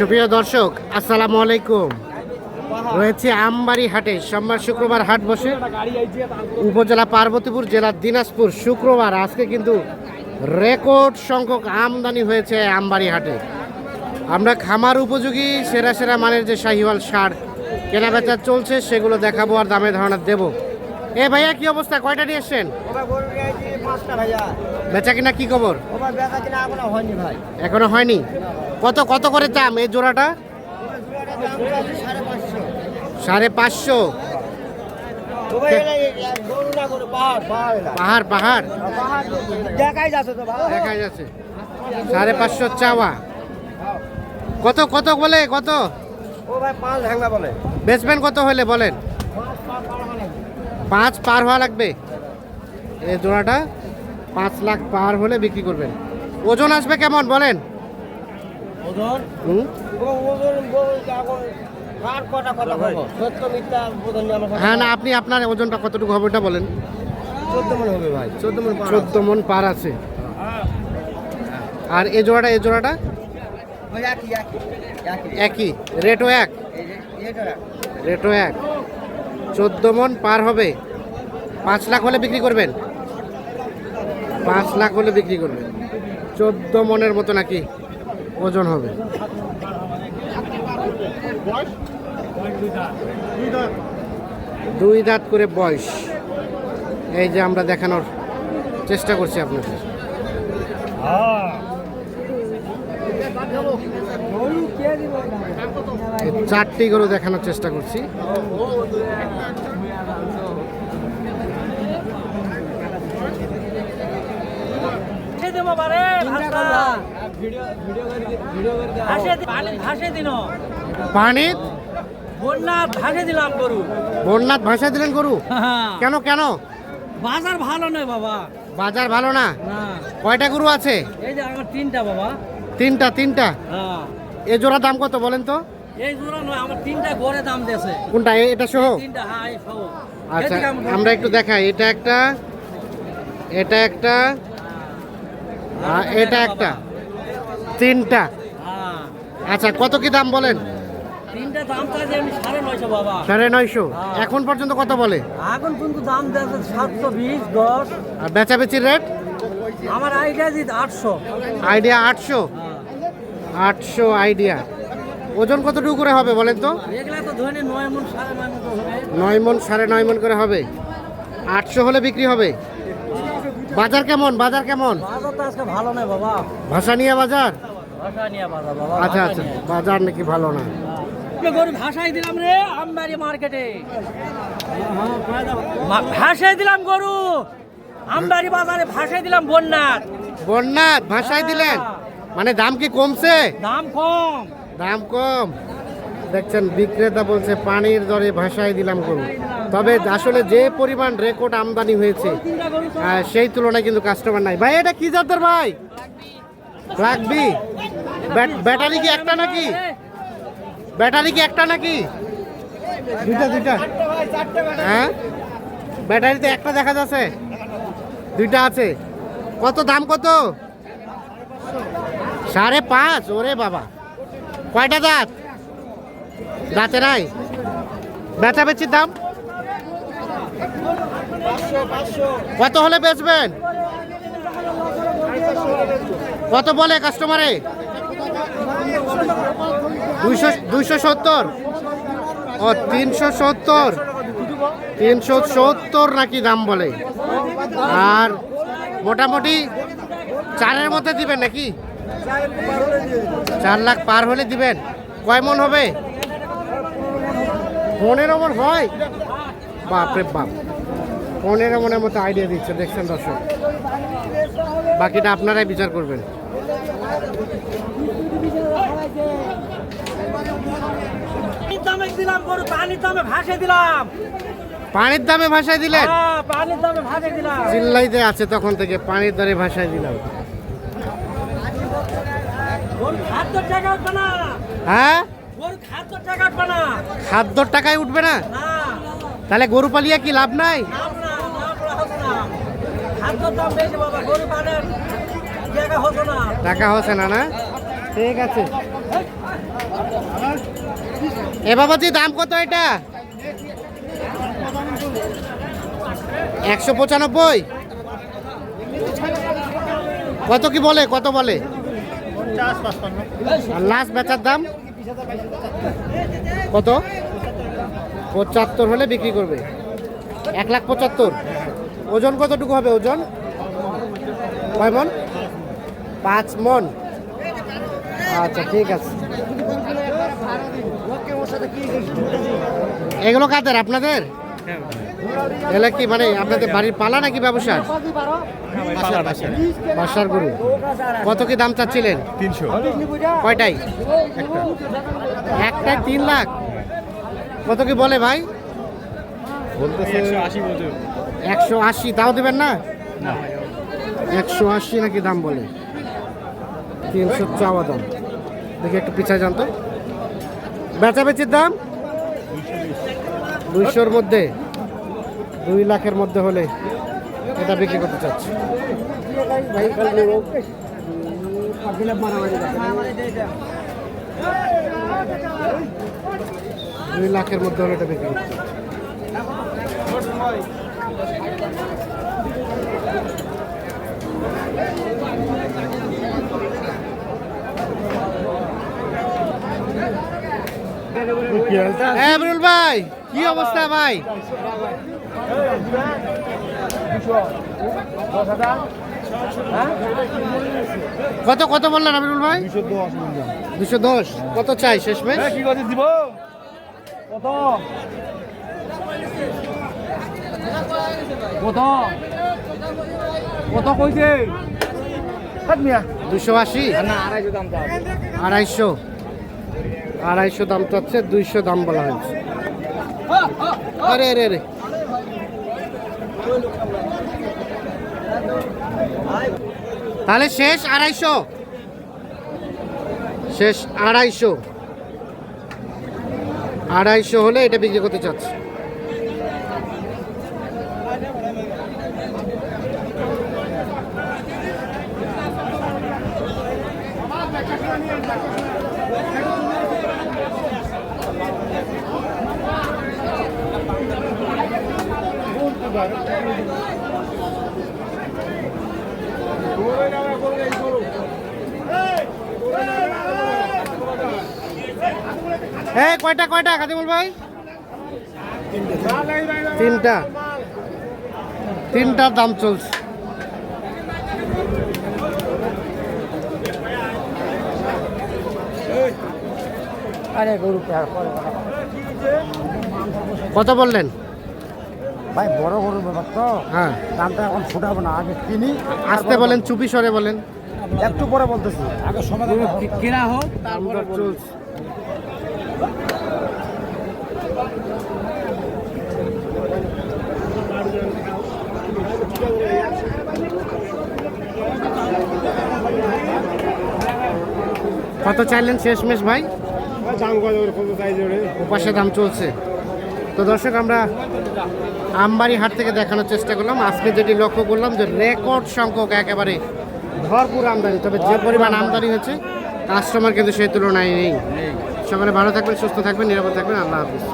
সুপ্রিয় দর্শক, আসসালামু আলাইকুম। রয়েছে আমবাড়ি হাটে। সোমবার শুক্রবার হাট বসে। উপজেলা পার্বতীপুর, জেলা দিনাজপুর। শুক্রবার আজকে কিন্তু রেকর্ড সংখ্যক আমদানি হয়েছে আমবাড়ি হাটে। আমরা খামার উপযোগী সেরা সেরা মানের যে শাহিওয়াল ষাঁড় কেনাবেচা চলছে সেগুলো দেখাবো আর দামে ধারণা দেবো। এ ভাইয়া, কি অবস্থা? কয়টা নিয়ে এসছেন? বেচা কিনা কি খবর? এখনো হয়নি। কত কত করে দাম এই জোড়াটা? 550। পাহাড় পাহাড় দেখাই যাচ্ছে। 550 চাওয়া। কত কত বলে? কত বলে বেচবেন? কত হলে বলেন? 5 পার হওয়া লাগবে। এই জোড়াটা 5 লাখ পার হলে বিক্রি করবেন। ওজন আসবে কেমন বলেন? হ্যাঁ, না, আপনি আপনার ওজনটা কতটুকু হবে ওটা বলেন। 14 মণ হবে ভাই। 14 মণ পার আছে। আর এই জোড়াটা একই রেটও এক। 14 মণ পার হবে। 5 লাখ হলে বিক্রি করবেন। 5 লাখ হলে বিক্রি করবেন। 14 মণের মতো নাকি ওজন হবে। দুই দাঁত করে বয়স। এই যে আমরা দেখানোর চেষ্টা করছি আপনাদের। চারটি গরু দেখানোর চেষ্টা করছি। পানির বন্যাত ভাষা দিলেন গরু? কেন কেন? বাজার ভালো নয় বাবা। বাজার ভালো না? কয়টা গরু আছে? এই যে আমার 3টা বাবা। তিনটা। এ জোড়া দাম কত বলেন তো? এই জোড়া নয়, আমার 3টা গড়ে দাম দিয়েছে। কোনটা? এটা সহ? 3টা, হ্যাঁ এই সহ। আচ্ছা, আমরা একটু দেখাই। এটা একটা, এটা একটা, এটা একটা, 3টা। আচ্ছা, কত কি দাম বলেন? 3টা দাম চাইছে আমি 950 বাবা। 950। এখন পর্যন্ত কত বলে? এখন কিন্তু দাম দিয়েছে 720, 10। আর বেচাবেচির রেট? আমার আইডিয়া দিত 800। আইডিয়া 800। 800 আইডিয়া। ওজন কতটুকু করে হবে বলেন তো? এগুলা তো ধরে 9 মণ 9.5 মণ হবে। 9 মণ 9.5 মণ করে হবে। 800 হলে বিক্রি হবে। বাজার কেমন? বাজার কেমন? বাজার তো আজকে ভালো নয় বাবা। ভাষা নিয়ে বাজার? ভাষা নিয়ে বাজার বাবা। আচ্ছা আচ্ছা, বাজার নাকি ভালো না? গরু ভাষাই দিলাম রে আমবাড়ি মার্কেটে। ভাষাই দিলাম গরু আমবাড়ি বাজারে। ভাষাই দিলাম বন্যাত ভাষায় দিলেন? মানে দাম কি কমছে? দাম কম। দাম কম। দেখছেন, বিক্রেতা বলছে পানির দরে ভাষায় দিলাম গরু। তবে আসলে যে পরিমাণ রেকর্ড আমদানি হয়েছে সেই তুলনায় কিন্তু কাস্টমার নাই। ভাই, এটা কি জাতের ভাই? লাগবি। ব্যাটারি কি একটা নাকি? দুইটা? হ্যাঁ, ব্যাটারিতে একটা দেখা যাচ্ছে, 2টা আছে। কত দাম? কত? 5.5। ওরে বাবা, কয়টা দাঁত? দাঁতে নাই। বেচাবেচির দাম কত হলে বেচবেন? কত বলে কাস্টমারে? 270। ও, 370 নাকি দাম বলে। আর মোটামুটি 4-এর মধ্যে দিবেন নাকি? 4 লাখ পার হলে দিবেন। কয় মণ হবে? 15 মণ হয়? বাপরে বাপ, 15 মণের মতো আইডিয়া দিচ্ছে। দেখছেন দর্শক, বাকিটা আপনারাই বিচার করবেন। পানির দামে ভাষায় দিলেন? চিল্লাইতে আছে তখন থেকে, পানির দরে ভাষায় দিলাম। হ্যাঁ, খাদ্যর টাকায় উঠবে না? তাহলে গরু পালিয়া কি লাভ নাই? টাকা হচ্ছে না? না, ঠিক আছে। এ বাবাজি দাম কত এটা? 195। কত কি বলে, কত বলে? আর লাস্ট বেচার দাম কত? 75 হলে বিক্রি করবে। 1,75,000। ওজন কতটুকু হবে? ওজন কয় মন? 5 মন। আচ্ছা ঠিক আছে। এগুলো কাদের? আপনাদের? এগুলো কি মানে আপনাদের বাড়ির পালা নাকি ব্যবসা? বাসার গরু। কত কি দাম চাচ্ছিলেন? 300। কয়টাই? একটাই 3 লাখ। কত কি বলে ভাই? বলতেছে 180 বলতে। 180। তাও দেবেন না? 180 নাকি দাম বলে। 300 চাওয়া দাম। দেখি একটু পিছায় যান তো। বেচাবেচির দাম 200-র মধ্যে, 2 লাখের মধ্যে হলে এটা বিক্রি করতে চাচ্ছি। 2 লাখের মধ্যে হলে এটা বিক্রি করতে চাচ্ছি। আমিরুল ভাই কি অবস্থা ভাই? কত কত বললেন আমিরুল ভাই? 210। কত চাই শেষমেশ? কি করে দিব? কত? কত? কত কইছে? 280। না 250 দাম দাও। 250 দাম চাচ্ছে, 200 দাম বলা হয়েছে। আরে আরে আরে, তাহলে শেষ 250। শেষ 250। 250 হলে এটা বিক্রি করতে চাচ্ছে। হ্যাঁ কয়টা কয়টা কাদিমুল ভাই? 3টা। 3টার দাম চলছে। আরে গরু কত বললেন ভাই? বড় গরুর ব্যাপার তো, হ্যাঁ দামটা এখন ফুটাবো না, আগে কিনি। আসতে বলেন, চুপি সরে বলেন। একটু পরে বলতেছি, আগে সময় কেনা হোক তারপরে চলছে। কত চাইলেন শেষমেশ ভাই? ওপাশে দাম চলছে। তো দর্শক আমরা আমবাড়ি হাট থেকে দেখানোর চেষ্টা করলাম। আজকে যেটি লক্ষ্য করলাম যে রেকর্ড সংখ্যক একেবারে ভরপুর আমদানি, তবে যে পরিমাণ আমদানি হচ্ছে কাস্টমার কিন্তু সেই তুলনায় নেই। সকালে ভালো থাকবেন, সুস্থ থাকবেন, নিরাপদ থাকবেন। আল্লাহ হাফিজ।